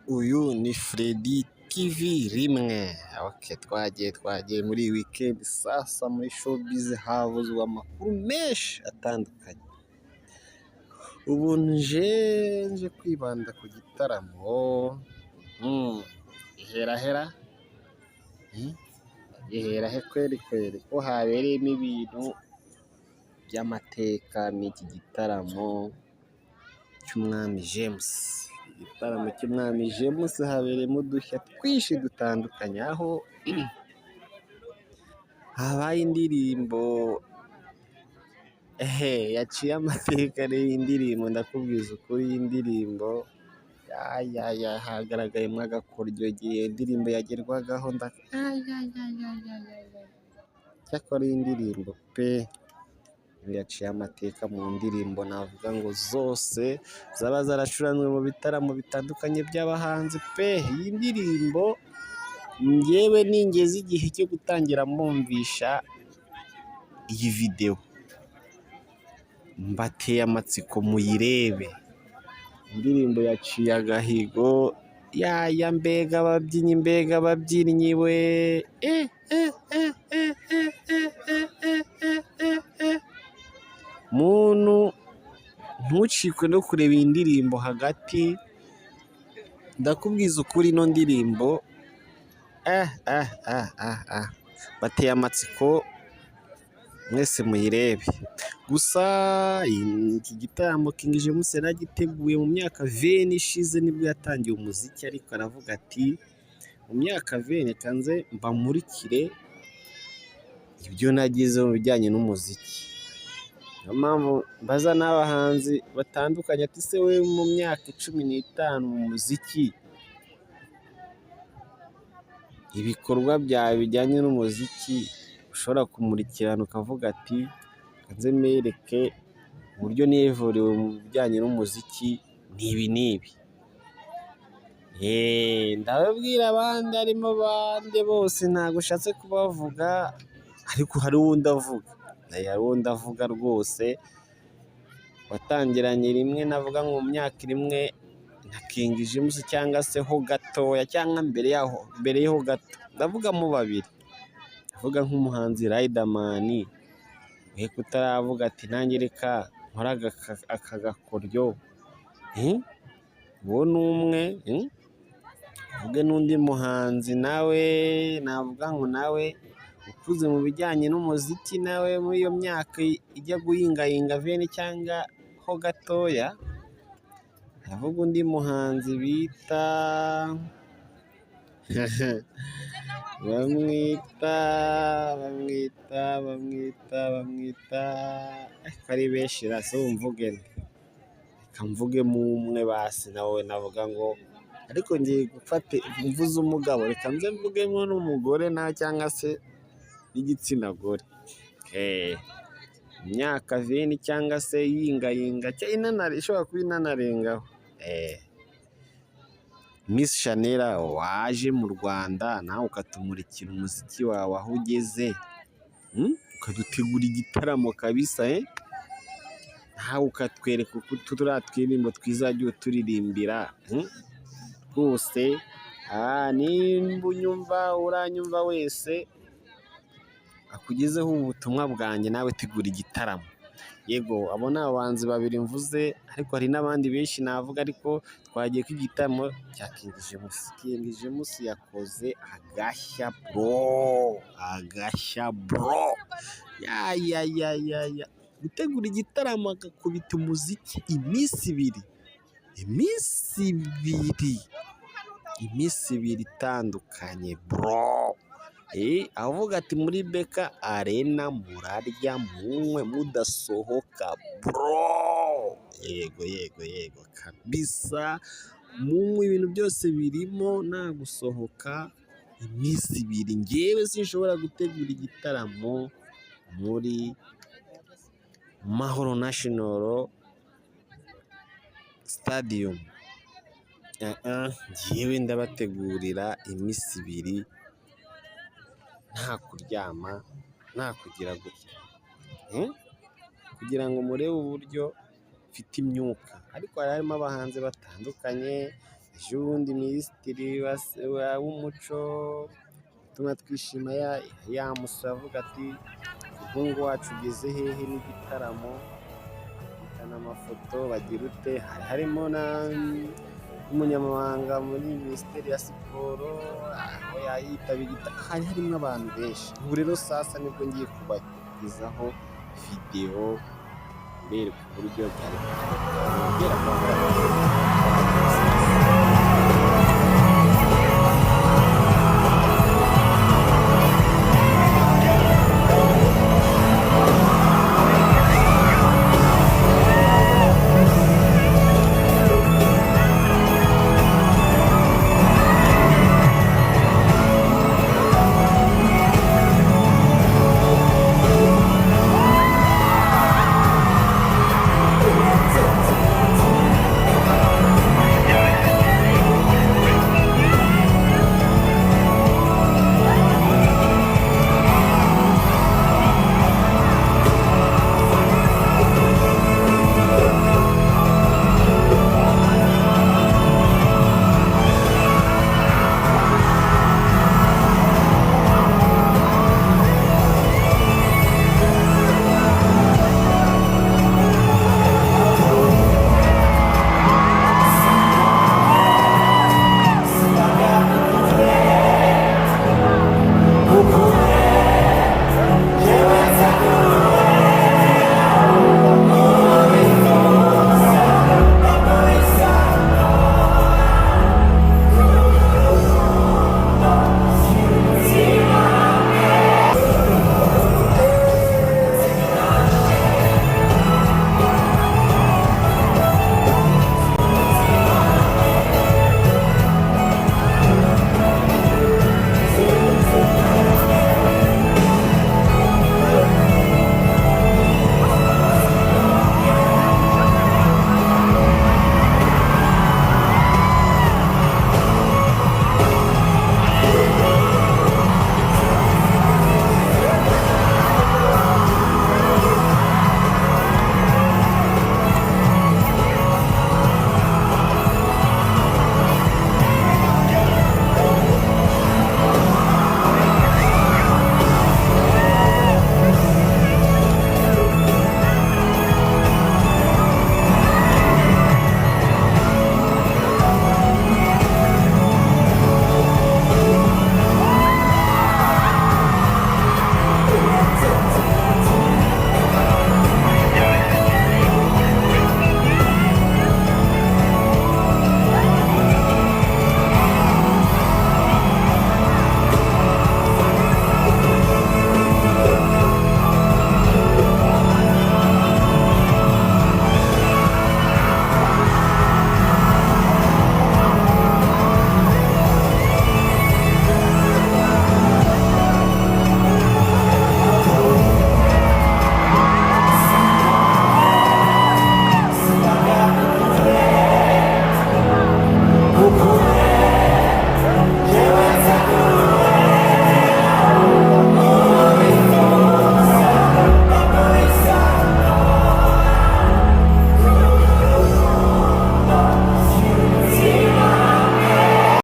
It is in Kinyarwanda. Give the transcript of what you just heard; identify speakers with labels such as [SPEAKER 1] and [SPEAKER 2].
[SPEAKER 1] Uyu ni Freddy TV rimwe. Twagiye muri weekend sasa muri showbiz havuzwe amakuru menshi atandukanye. Ubu nje kwibanda ku gitaramo ihera kweri ko habereyemo ibintu by'amateka n'iki gitaramo cy'umwami James. Igitaramo cy'umwami James habereyemo udushya twinshi dutandukanye, aho habaye indirimbo yaciye amateka y'indirimbo. Ndakubwiza ukuri, y'indirimbo hagaragayemo agakoryo igihe indirimbo yagerwagaho cyakora iyi ndirimbo pe yaciye amateka mu ndirimbo navuga ngo zose zaba zaracuranwe mu bitaramo bitandukanye by'abahanzi pe. Iyi ndirimbo ngewe ningeze igihe cyo gutangira mwumvisha iyi video, mbateye amatsiko muyirebe. Indirimbo yaciye agahigo mbega ababyinnyi we muntu ntucikwe no kureba iyi ndirimbo hagati. Ndakubwiza ukuri, ino ndirimbo bateye amatsiko, mwese muyirebe. Gusa iki gitaramo King James yaragiteguye mu myaka 20 ishize nibwo yatangiye umuziki, ariko aravuga ati mu myaka 20 kanze mbamurikire ibyo nagize mu bijyanye n'umuziki. Niyo mpamvu mbaza n'abahanzi batandukanye ati se we mu myaka 15 mu muziki, ibikorwa byawe bijyanye n'umuziki ushobora kumurikirana ukavuga ati kanze mbereke uburyo nivuriwe mu bijyanye n'umuziki n'ibi n'ibi. Ndababwira abandi harimo bande bose ntabwo ushatse kubavuga, ariko hari uwundi avuga rwose watangiranye rimwe, navuga ngo mu myaka rimwe na King James cyangwa se ho gatoya cyangwa mbere yaho gato. Ndavuga mu babiri, ndavuga nk'umuhanzi Riderman, we kutaravuga ati nanjye reka nkora aka gakoryo. uwo ni umwe. Uvuge n'undi muhanzi nawe navuga ngo nawe ukuze mu bijyanye n'umuziki, nawe muri iyo myaka ijya guhingayinga 20 cyangwa ho gatoya. Ndavuga undi muhanzi bita bamwita ari benshi rase mvuge, reka mvugemo umwe basi nawe navuga ngo, ariko ngiye gufata mvuze umugabo, reka nze mvugemo n'umugore nawe cyangwa se n'igitsina gore. Imyaka 20 cyangwa se yingayinga ishobora kuba inanarengaho. Miss Shanel waje mu Rwanda nawe ukatumurikira umuziki wawe aho ugeze, ukadutegura igitaramo kabisa, nawe ukatwereka uko turiya twiririmbo twizajya uturirimbira rwose. Nimba unyumva uranyumva wese akugezeho ubutumwa bwanjye, nawe tegura igitaramo. Yego, abo ni abahanzi babiri mvuze, ariko hari n'abandi benshi navuga, ariko twagiye ku igitaramo cya King James. King James yakoze agashya bro, gutegura igitaramo agakubita umuziki iminsi ibiri itandukanye bro. Avuga ati muri Beka Arena murarya munywe mudasohoka bro. Yego kabisa, munywe ibintu byose birimo, nta gusohoka iminsi 2. Ngewe sinshobora gutegura igitaramo muri Mahoro National Stadium. Ngewe ndabategurira iminsi 2, nta kuryama, nta kugira gutya, kugira ngo murebe uburyo mfite imyuka. Ariko harimo abahanzi batandukanye, ejo bundi minisitiri w'umuco utuma twishima yamusura avuga ati umuhungu wacu ugeze hehe n'igitaramo, bakana amafoto bagira ute, harimo n'umunyamabanga muri minisiteri ya siporo aho yitabiriye, hari harimo abantu benshi. Ubu rero sasa nibwo ngiye kubagezaho videwo bereka uburyo byari kugera.